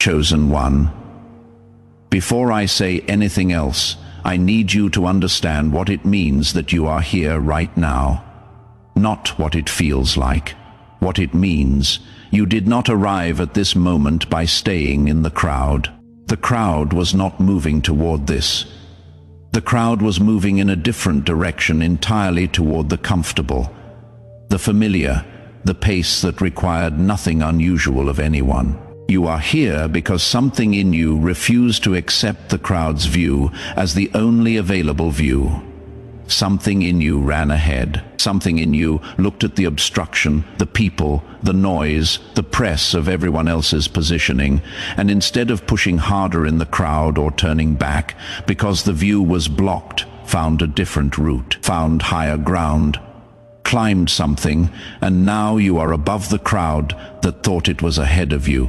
Chosen one, before I say anything else, I need you to understand what it means that you are here right now. Not what it feels like, what it means. You did not arrive at this moment by staying in the crowd. The crowd was not moving toward this. The crowd was moving in a different direction, entirely toward the comfortable, the familiar, the pace that required nothing unusual of anyone. You are here because something in you refused to accept the crowd's view as the only available view. Something in you ran ahead. Something in you looked at the obstruction, the people, the noise, the press of everyone else's positioning, and instead of pushing harder in the crowd or turning back, because the view was blocked, found a different route, found higher ground, climbed something, and now you are above the crowd that thought it was ahead of you.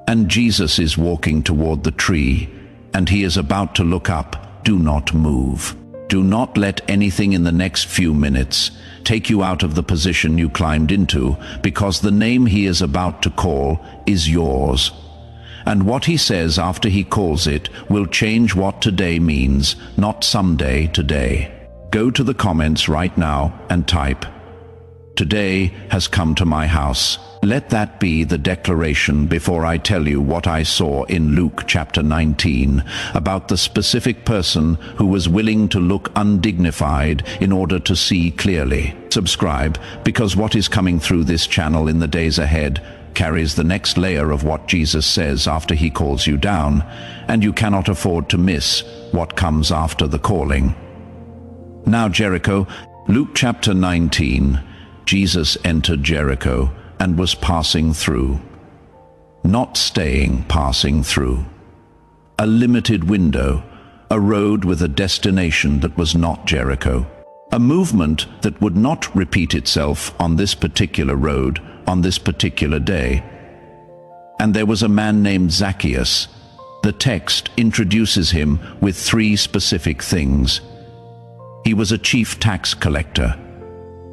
And Jesus is walking toward the tree, and he is about to look up. Do not move. Do not let anything in the next few minutes take you out of the position you climbed into, because the name he is about to call is yours. And what he says after he calls it will change what today means, not someday, today. Go to the comments right now and type, "Today has come to my house." Let that be the declaration before I tell you what I saw in Luke chapter 19 about the specific person who was willing to look undignified in order to see clearly. Subscribe, because what is coming through this channel in the days ahead carries the next layer of what Jesus says after he calls you down, and you cannot afford to miss what comes after the calling. Now Jericho, Luke chapter 19, Jesus entered Jericho and was passing through. Not staying, passing through. A limited window, a road with a destination that was not Jericho. A movement that would not repeat itself on this particular road, on this particular day. And there was a man named Zacchaeus. The text introduces him with three specific things. He was a chief tax collector.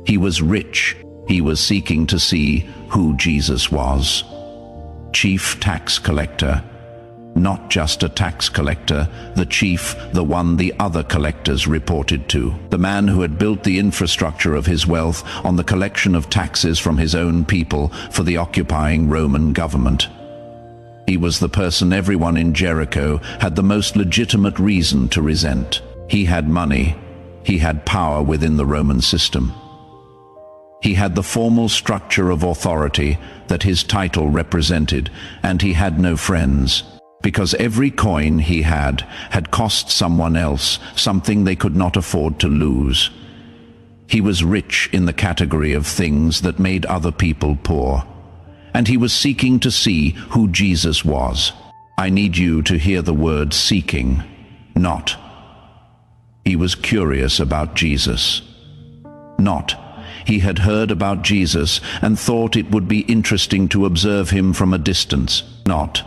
He was rich. He was seeking to see who Jesus was. Chief tax collector. Not just a tax collector, the chief, the one the other collectors reported to. The man who had built the infrastructure of his wealth on the collection of taxes from his own people for the occupying Roman government. He was the person everyone in Jericho had the most legitimate reason to resent. He had money. He had power within the Roman system. He had the formal structure of authority that his title represented, and he had no friends, because every coin he had cost someone else something they could not afford to lose. He was rich in the category of things that made other people poor, and he was seeking to see who Jesus was. I need you to hear the word seeking, not. He was curious about Jesus, not. He had heard about Jesus and thought it would be interesting to observe him from a distance, not.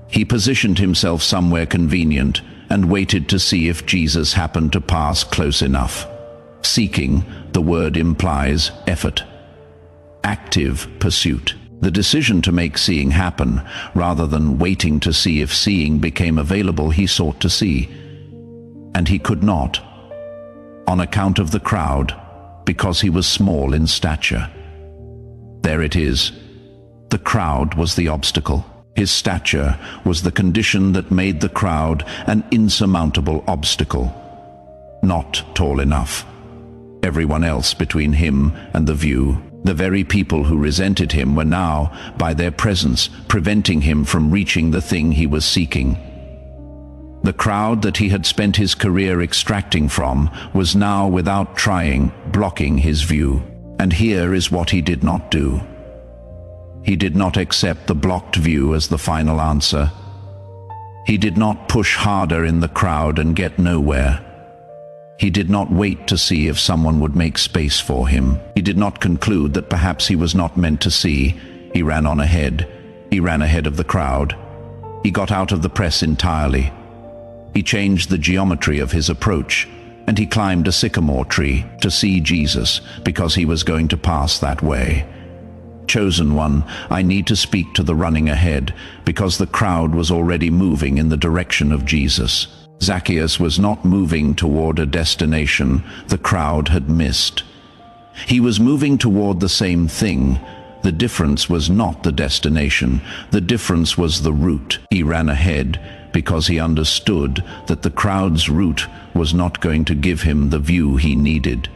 He positioned himself somewhere convenient and waited to see if Jesus happened to pass close enough. Seeking, the word implies effort, active pursuit, the decision to make seeing happen rather than waiting to see if seeing became available. He sought to see, and he could not, on account of the crowd, because he was small in stature. There it is. The crowd was the obstacle. His stature was the condition that made the crowd an insurmountable obstacle. Not tall enough. Everyone else between him and the view, the very people who resented him, were now, by their presence, preventing him from reaching the thing he was seeking. The crowd that he had spent his career extracting from was now, without trying, blocking his view. And here is what he did not do. He did not accept the blocked view as the final answer. He did not push harder in the crowd and get nowhere. He did not wait to see if someone would make space for him. He did not conclude that perhaps he was not meant to see. He ran on ahead. He ran ahead of the crowd. He got out of the press entirely. He changed the geometry of his approach, and he climbed a sycamore tree to see Jesus because he was going to pass that way. Chosen one, I need to speak to the running ahead, because the crowd was already moving in the direction of Jesus. Zacchaeus was not moving toward a destination the crowd had missed. He was moving toward the same thing. The difference was not the destination. The difference was the route. He ran ahead because he understood that the crowd's route was not going to give him the view he needed.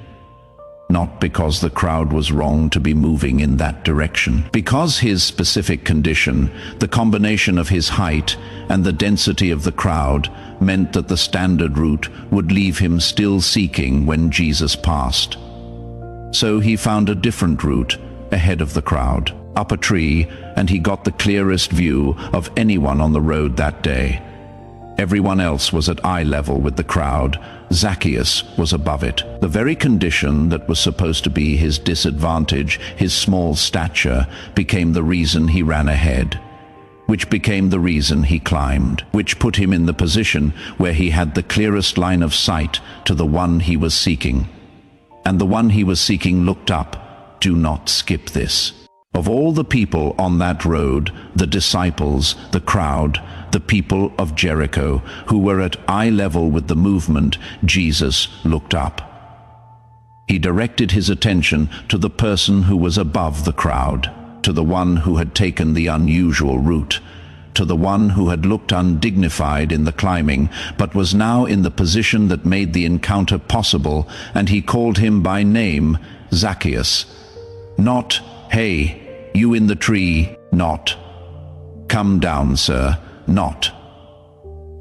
Not because the crowd was wrong to be moving in that direction. Because his specific condition, the combination of his height and the density of the crowd, meant that the standard route would leave him still seeking when Jesus passed. So he found a different route ahead of the crowd, up a tree, and he got the clearest view of anyone on the road that day. Everyone else was at eye level with the crowd. Zacchaeus was above it. The very condition that was supposed to be his disadvantage, his small stature, became the reason he ran ahead, which became the reason he climbed, which put him in the position where he had the clearest line of sight to the one he was seeking. And the one he was seeking looked up. Do not skip this. Of all the people on that road, the disciples, the crowd, the people of Jericho, who were at eye level with the movement, Jesus looked up. He directed his attention to the person who was above the crowd, to the one who had taken the unusual route, to the one who had looked undignified in the climbing, but was now in the position that made the encounter possible, and he called him by name, Zacchaeus. Not, "Hey, you in the tree," not, "Come down, sir," not,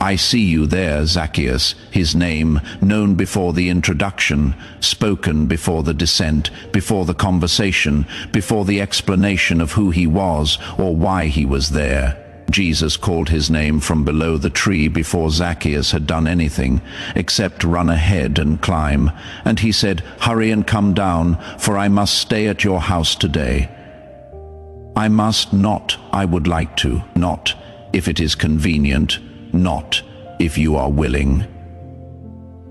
"I see you there, Zacchaeus," his name, known before the introduction, spoken before the descent, before the conversation, before the explanation of who he was or why he was there. Jesus called his name from below the tree before Zacchaeus had done anything except run ahead and climb, and he said, "Hurry and come down, for I must stay at your house today." I must not, I would like to, not, if it is convenient, not, if you are willing.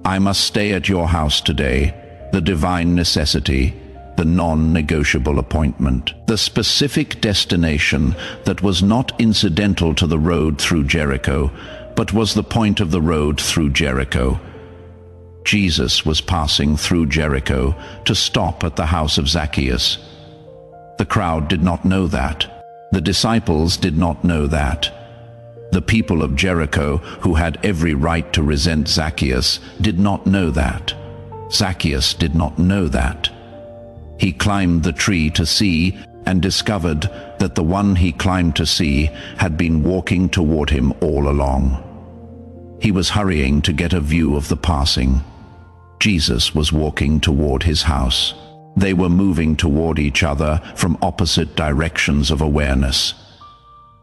I must stay at your house today, the divine necessity, the non-negotiable appointment, the specific destination that was not incidental to the road through Jericho, but was the point of the road through Jericho. Jesus was passing through Jericho to stop at the house of Zacchaeus. The crowd did not know that. The disciples did not know that. The people of Jericho, who had every right to resent Zacchaeus, did not know that. Zacchaeus did not know that. He climbed the tree to see and discovered that the one he climbed to see had been walking toward him all along. He was hurrying to get a view of the passing. Jesus was walking toward his house. They were moving toward each other from opposite directions of awareness.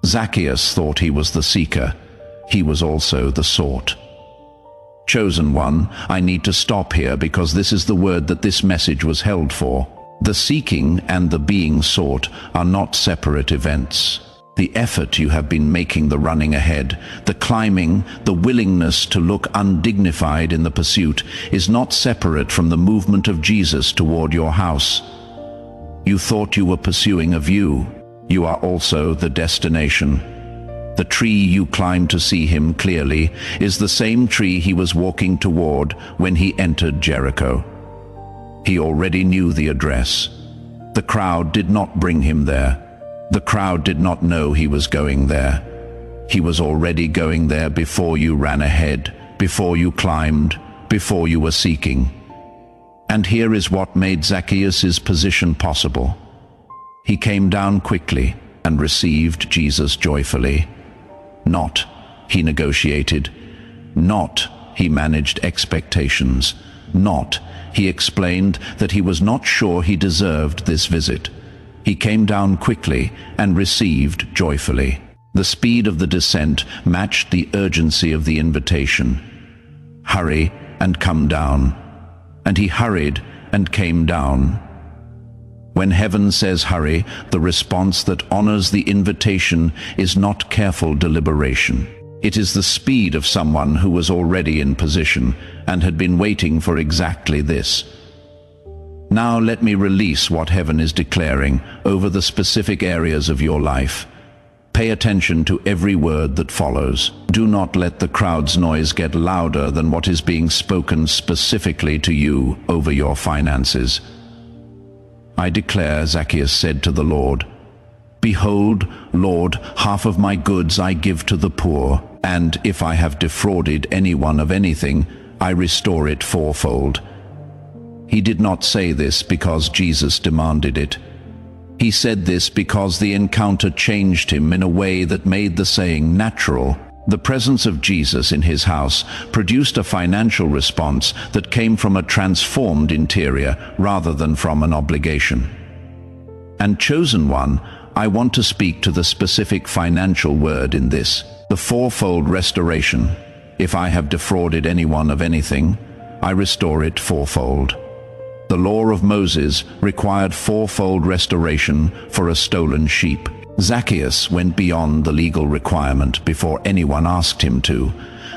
Zacchaeus thought he was the seeker. He was also the sought. Chosen one, I need to stop here because this is the word that this message was held for. The seeking and the being sought are not separate events. The effort you have been making, the running ahead, the climbing, the willingness to look undignified in the pursuit is not separate from the movement of Jesus toward your house. You thought you were pursuing a view. You are also the destination. The tree you climbed to see him clearly is the same tree he was walking toward when he entered Jericho. He already knew the address. The crowd did not bring him there. The crowd did not know he was going there. He was already going there before you ran ahead, before you climbed, before you were seeking. And here is what made Zacchaeus' position possible. He came down quickly and received Jesus joyfully. Not, he negotiated. Not, he managed expectations. Not, he explained that he was not sure he deserved this visit. He came down quickly and received joyfully. The speed of the descent matched the urgency of the invitation. Hurry and come down. And he hurried and came down. When heaven says hurry, the response that honors the invitation is not careful deliberation. It is the speed of someone who was already in position and had been waiting for exactly this. Now let me release what heaven is declaring over the specific areas of your life. Pay attention to every word that follows. Do not let the crowd's noise get louder than what is being spoken specifically to you over your finances. I declare, Zacchaeus said to the Lord, "Behold, Lord, half of my goods I give to the poor, and if I have defrauded anyone of anything, I restore it fourfold." He did not say this because Jesus demanded it. He said this because the encounter changed him in a way that made the saying natural. The presence of Jesus in his house produced a financial response that came from a transformed interior rather than from an obligation. And chosen one, I want to speak to the specific financial word in this, the fourfold restoration. If I have defrauded anyone of anything, I restore it fourfold. The law of Moses required fourfold restoration for a stolen sheep. Zacchaeus went beyond the legal requirement before anyone asked him to.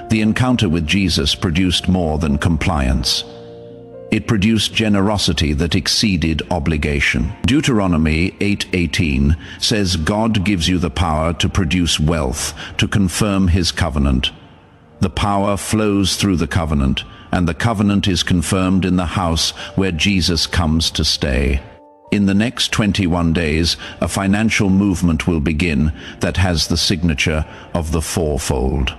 The encounter with Jesus produced more than compliance. It produced generosity that exceeded obligation. Deuteronomy 8:18 says God gives you the power to produce wealth, to confirm his covenant. The power flows through the covenant, and the covenant is confirmed in the house where Jesus comes to stay. In the next 21 days, a financial movement will begin that has the signature of the fourfold,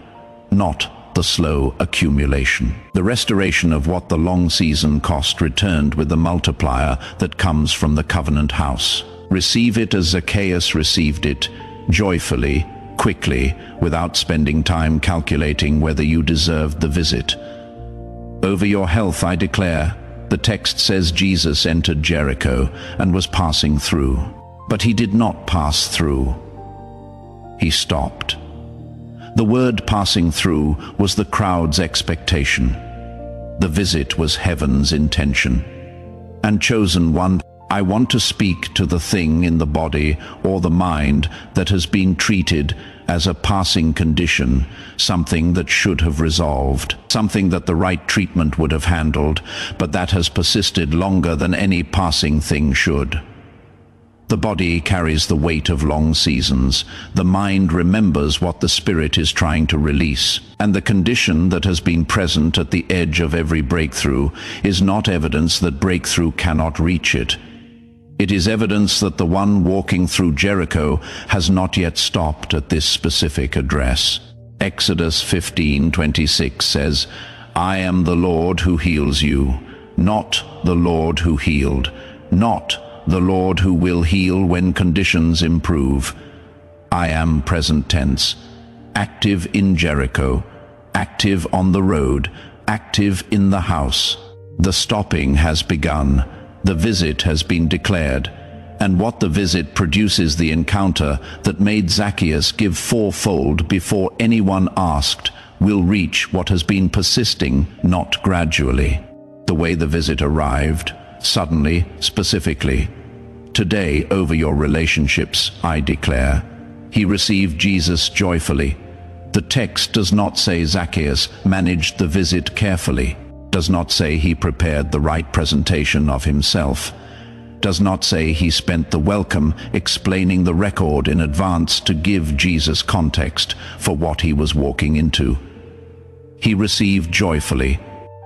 not the slow accumulation. The restoration of what the long season cost returned with the multiplier that comes from the covenant house. Receive it as Zacchaeus received it, joyfully, quickly, without spending time calculating whether you deserved the visit. Over your health I declare, the text says Jesus entered Jericho and was passing through. But he did not pass through. He stopped. The word passing through was the crowd's expectation. The visit was heaven's intention. And chosen one, I want to speak to the thing in the body or the mind that has been treated as a passing condition, something that should have resolved, something that the right treatment would have handled, but that has persisted longer than any passing thing should. The body carries the weight of long seasons. The mind remembers what the spirit is trying to release. And the condition that has been present at the edge of every breakthrough is not evidence that breakthrough cannot reach it. It is evidence that the one walking through Jericho has not yet stopped at this specific address. Exodus 15:26 says, "I am the Lord who heals you, not the Lord who healed, not the Lord who will heal when conditions improve." I am present tense, active in Jericho, active on the road, active in the house. The stopping has begun. The visit has been declared, and what the visit produces, the encounter that made Zacchaeus give fourfold before anyone asked, will reach what has been persisting, not gradually. The way the visit arrived, suddenly, specifically. Today, over your relationships, I declare, he received Jesus joyfully. The text does not say Zacchaeus managed the visit carefully, does not say he prepared the right presentation of himself, does not say he spent the welcome explaining the record in advance to give Jesus context for what he was walking into. He received joyfully.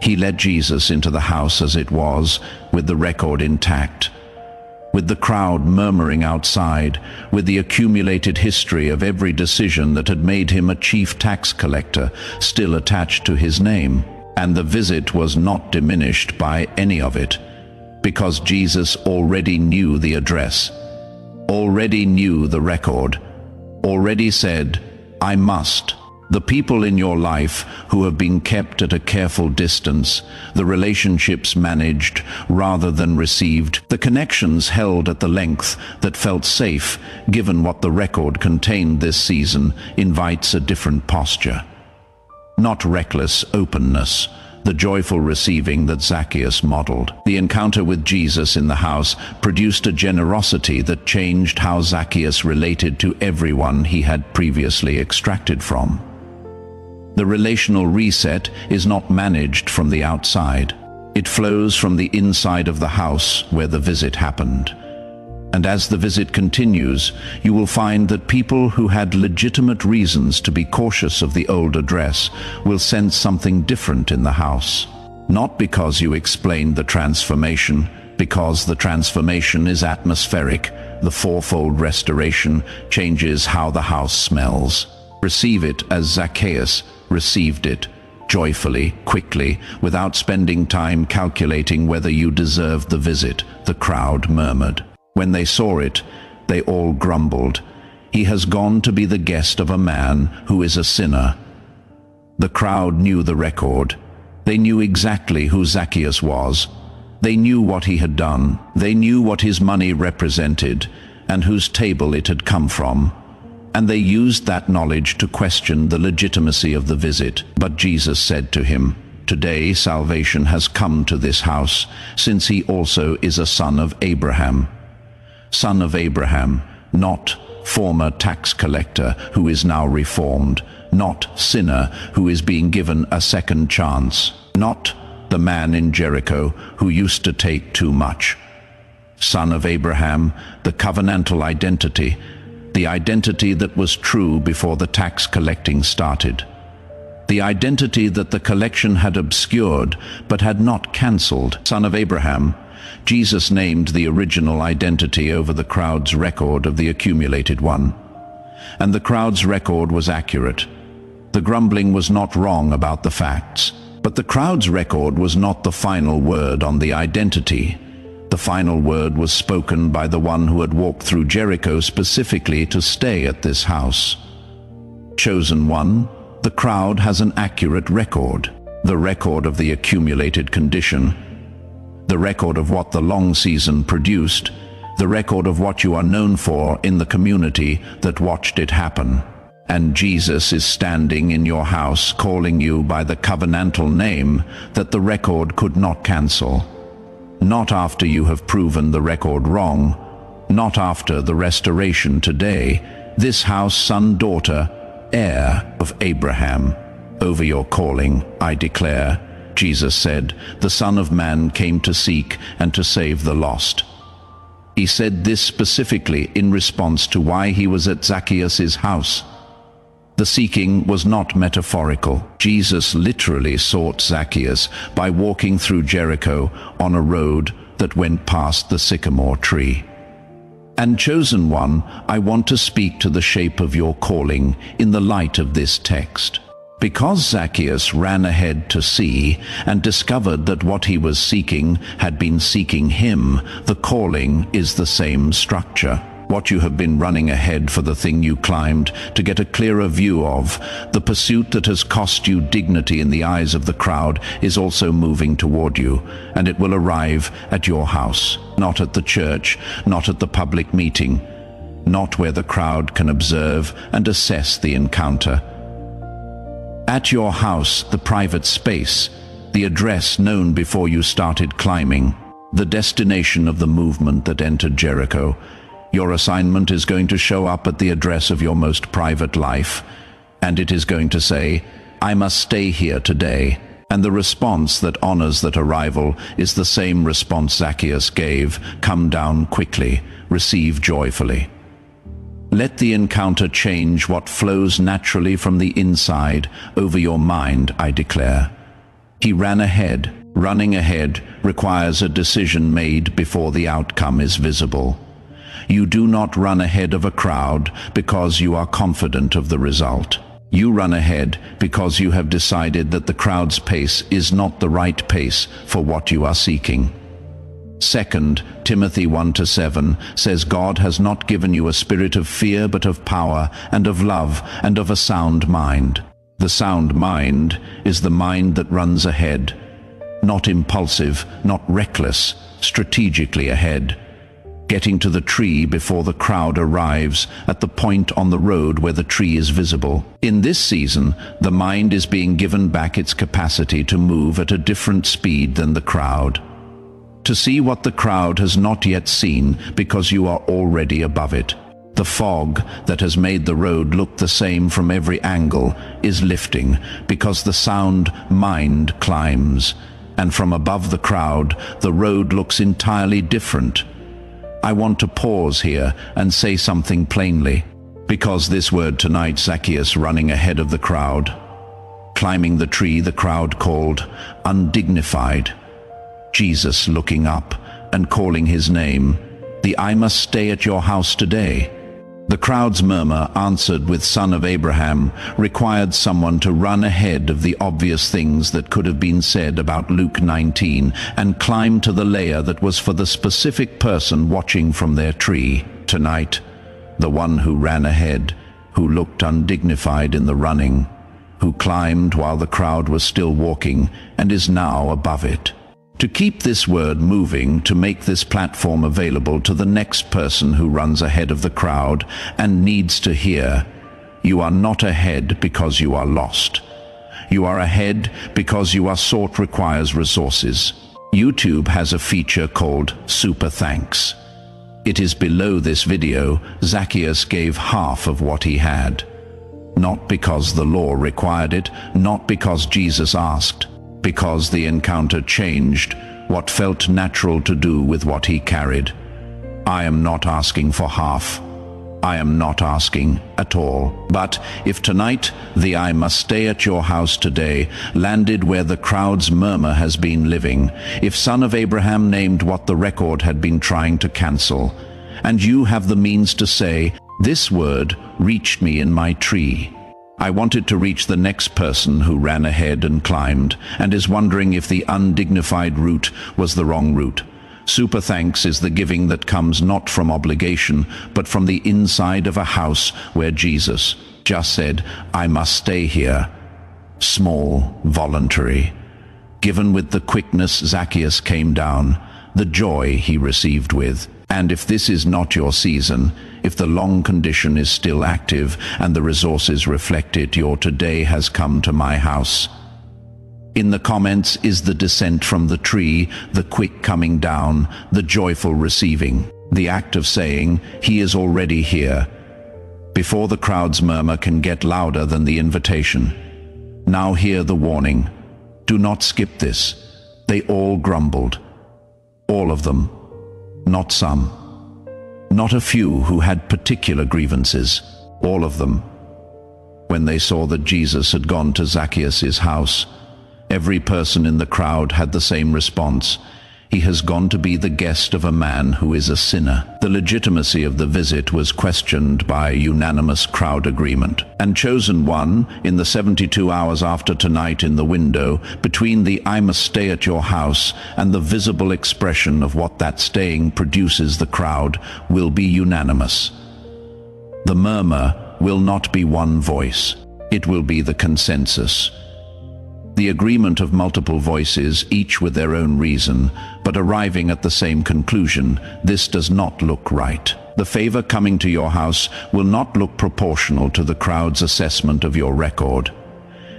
He led Jesus into the house as it was, with the record intact, with the crowd murmuring outside, with the accumulated history of every decision that had made him a chief tax collector still attached to his name. And the visit was not diminished by any of it, because Jesus already knew the address, already knew the record, already said, "I must." The people in your life who have been kept at a careful distance, the relationships managed rather than received, the connections held at the length that felt safe, given what the record contained this season, invites a different posture. Not reckless openness, the joyful receiving that Zacchaeus modeled. The encounter with Jesus in the house produced a generosity that changed how Zacchaeus related to everyone he had previously extracted from. The relational reset is not managed from the outside. It flows from the inside of the house where the visit happened. And as the visit continues, you will find that people who had legitimate reasons to be cautious of the old address will sense something different in the house. Not because you explained the transformation, because the transformation is atmospheric. The fourfold restoration changes how the house smells. Receive it as Zacchaeus received it, joyfully, quickly, without spending time calculating whether you deserved the visit, the crowd murmured. When they saw it, they all grumbled. He has gone to be the guest of a man who is a sinner. The crowd knew the record. They knew exactly who Zacchaeus was. They knew what he had done. They knew what his money represented and whose table it had come from. And they used that knowledge to question the legitimacy of the visit. But Jesus said to him, "Today salvation has come to this house, since he also is a son of Abraham." Son of Abraham, not former tax collector who is now reformed, not sinner who is being given a second chance, not the man in Jericho who used to take too much. Son of Abraham, the covenantal identity, the identity that was true before the tax collecting started. The identity that the collection had obscured but had not cancelled. Son of Abraham, Jesus named the original identity over the crowd's record of the accumulated one. And the crowd's record was accurate. The grumbling was not wrong about the facts. But the crowd's record was not the final word on the identity. The final word was spoken by the one who had walked through Jericho specifically to stay at this house. Chosen one, the crowd has an accurate record. The record of the accumulated condition. The record of what the long season produced. The record of what you are known for in the community that watched it happen. And Jesus is standing in your house calling you by the covenantal name that the record could not cancel. Not after you have proven the record wrong, not after the restoration today. This house, son, daughter, heir of Abraham. Over your calling, I declare, Jesus said, the Son of Man came to seek and to save the lost. He said this specifically in response to why he was at Zacchaeus' house. The seeking was not metaphorical. Jesus literally sought Zacchaeus by walking through Jericho on a road that went past the sycamore tree. And chosen one, I want to speak to the shape of your calling in the light of this text. Because Zacchaeus ran ahead to see and discovered that what he was seeking had been seeking him, the calling is the same structure. What you have been running ahead for the thing you climbed to get a clearer view of, the pursuit that has cost you dignity in the eyes of the crowd is also moving toward you, and it will arrive at your house, not at the church, not at the public meeting, not where the crowd can observe and assess the encounter. At your house, the private space, the address known before you started climbing, the destination of the movement that entered Jericho. Your assignment is going to show up at the address of your most private life, and it is going to say, I must stay here today. And the response that honors that arrival is the same response Zacchaeus gave, come down quickly, receive joyfully. Let the encounter change what flows naturally from the inside over your mind, I declare. He ran ahead. Running ahead requires a decision made before the outcome is visible. You do not run ahead of a crowd because you are confident of the result. You run ahead because you have decided that the crowd's pace is not the right pace for what you are seeking. 2 Timothy 1-7 says God has not given you a spirit of fear but of power and of love and of a sound mind. The sound mind is the mind that runs ahead, not impulsive, not reckless, strategically ahead. Getting to the tree before the crowd arrives at the point on the road where the tree is visible. In this season, the mind is being given back its capacity to move at a different speed than the crowd. To see what the crowd has not yet seen because you are already above it. The fog that has made the road look the same from every angle is lifting because the sound mind climbs. and from above the crowd, the road looks entirely different. I want to pause here and say something plainly, because this word tonight, Zacchaeus running ahead of the crowd, climbing the tree the crowd called undignified, Jesus looking up and calling his name, the "I must stay at your house today." The crowd's murmur, answered with "Son of Abraham," required someone to run ahead of the obvious things that could have been said about Luke 19 and climb to the layer that was for the specific person watching from their tree. Tonight, the one who ran ahead, who looked undignified in the running, who climbed while the crowd was still walking and is now above it. To keep this word moving, to make this platform available to the next person who runs ahead of the crowd and needs to hear, you are not ahead because you are lost. You are ahead because you are sought requires resources. YouTube has a feature called Super Thanks. It is below this video. Zacchaeus gave half of what he had. Not because the law required it, not because Jesus asked, because the encounter changed what felt natural to do with what he carried. I am not asking for half. I am not asking at all. But if tonight the "I must stay at your house today" landed where the crowd's murmur has been living, if Son of Abraham named what the record had been trying to cancel, and you have the means to say, "This word reached me in my tree," I wanted to reach the next person who ran ahead and climbed and is wondering if the undignified route was the wrong route. Super thanks is the giving that comes not from obligation, but from the inside of a house where Jesus just said, "I must stay here." Small, voluntary. Given with the quickness Zacchaeus came down, the joy he received with. And if this is not your season, if the long condition is still active and the resources reflect it, your today has come to my house. In the comments is the descent from the tree, the quick coming down, the joyful receiving, the act of saying, "He is already here," before the crowd's murmur can get louder than the invitation. Now hear the warning. Do not skip this. They all grumbled. All of them. Not some. Not a few who had particular grievances. All of them. When they saw that Jesus had gone to Zacchaeus' house, every person in the crowd had the same response. He has gone to be the guest of a man who is a sinner. The legitimacy of the visit was questioned by unanimous crowd agreement. And chosen one, in the 72 hours after tonight in the window, between the "I must stay at your house" and the visible expression of what that staying produces, the crowd will be unanimous. The murmur will not be one voice. It will be the consensus. The agreement of multiple voices, each with their own reason, but arriving at the same conclusion: this does not look right. The favor coming to your house will not look proportional to the crowd's assessment of your record.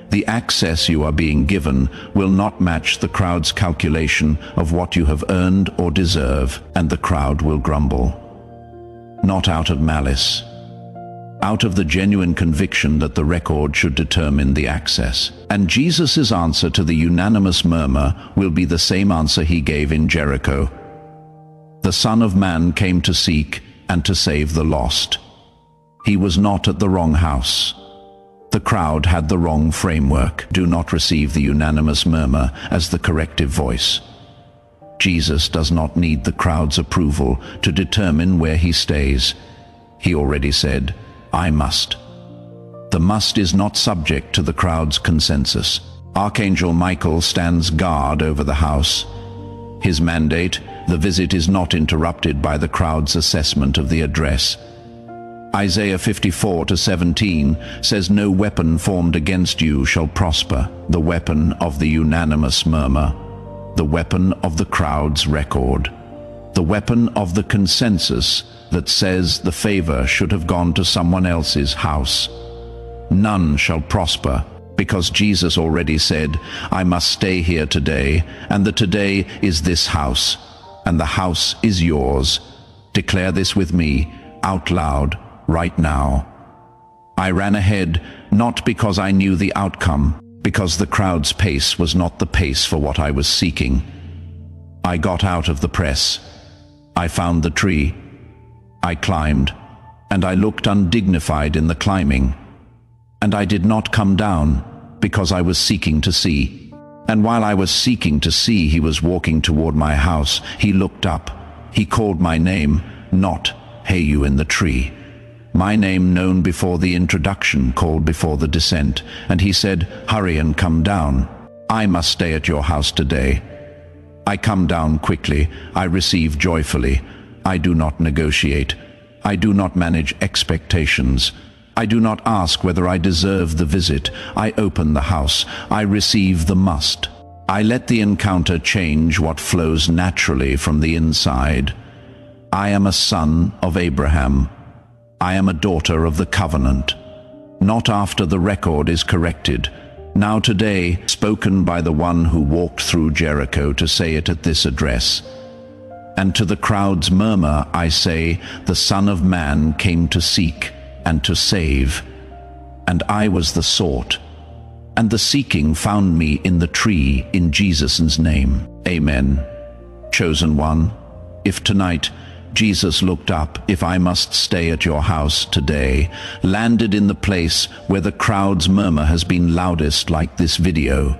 The access you are being given will not match the crowd's calculation of what you have earned or deserve, and the crowd will grumble. Not out of malice. Out of the genuine conviction that the record should determine the access. And Jesus' answer to the unanimous murmur will be the same answer he gave in Jericho. The Son of Man came to seek and to save the lost. He was not at the wrong house. The crowd had the wrong framework. Do not receive the unanimous murmur as the corrective voice. Jesus does not need the crowd's approval to determine where he stays. He already said, "I must." The must is not subject to the crowd's consensus. Archangel Michael stands guard over the house. His mandate, the visit is not interrupted by the crowd's assessment of the address. Isaiah 54:17 says, "No weapon formed against you shall prosper." The weapon of the unanimous murmur, the weapon of the crowd's record, the weapon of the consensus that says the favor should have gone to someone else's house. None shall prosper, because Jesus already said, "I must stay here today," and the today is this house, and the house is yours. Declare this with me, out loud, right now. I ran ahead, not because I knew the outcome, because the crowd's pace was not the pace for what I was seeking. I got out of the press. I found the tree. I climbed, and I looked undignified in the climbing. And I did not come down, because I was seeking to see. And while I was seeking to see, he was walking toward my house. He looked up. He called my name, not, "Hey, you in the tree." My name known before the introduction, called before the descent. And he said, "Hurry and come down. I must stay at your house today." I come down quickly. I receive joyfully. I do not negotiate. I do not manage expectations. I do not ask whether I deserve the visit. I open the house. I receive the must. I let the encounter change what flows naturally from the inside. I am a son of Abraham. I am a daughter of the covenant. Not after the record is corrected. Now today, spoken by the one who walked through Jericho to say it at this address. And to the crowd's murmur I say, the Son of Man came to seek and to save. And I was the sought. And the seeking found me in the tree in Jesus' name. Amen. Chosen one, if tonight Jesus looked up, if I must stay at your house today, landed in the place where the crowd's murmur has been loudest like this video,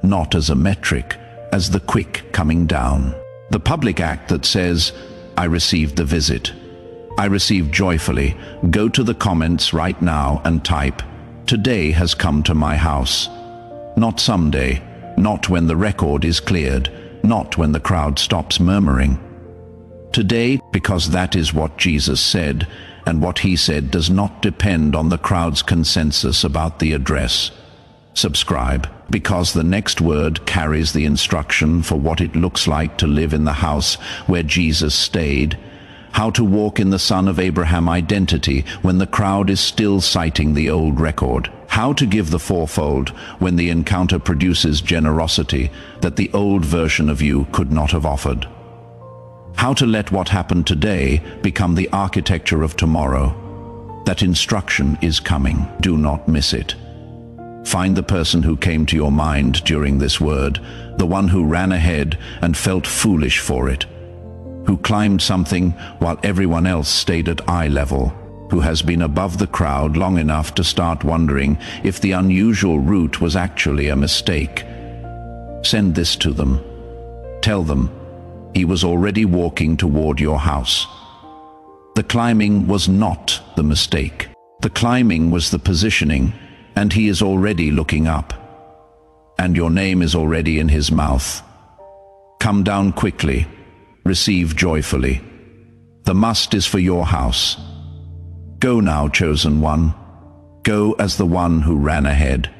not as a metric, as the quick coming down. The public act that says, I received the visit. I received joyfully. Go to the comments right now and type, today has come to my house. Not someday, not when the record is cleared, not when the crowd stops murmuring. Today, because that is what Jesus said, and what he said does not depend on the crowd's consensus about the address. Subscribe, because the next word carries the instruction for what it looks like to live in the house where Jesus stayed, how to walk in the Son of Abraham identity when the crowd is still citing the old record, how to give the fourfold when the encounter produces generosity that the old version of you could not have offered. How to let what happened today become the architecture of tomorrow. That instruction is coming. Do not miss it. Find the person who came to your mind during this word, the one who ran ahead and felt foolish for it, who climbed something while everyone else stayed at eye level, who has been above the crowd long enough to start wondering if the unusual route was actually a mistake. Send this to them. Tell them, he was already walking toward your house. The climbing was not the mistake. The climbing was the positioning, and he is already looking up. And your name is already in his mouth. Come down quickly. Receive joyfully. The must is for your house. Go now, chosen one. Go as the one who ran ahead.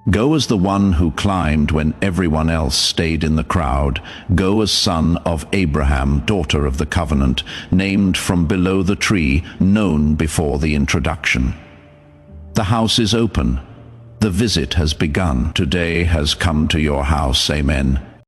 Go as the one who climbed when everyone else stayed in the crowd. Go as son of Abraham, daughter of the covenant, named from below the tree, known before the introduction. The house is open. The visit has begun. Today has come to your house. Amen.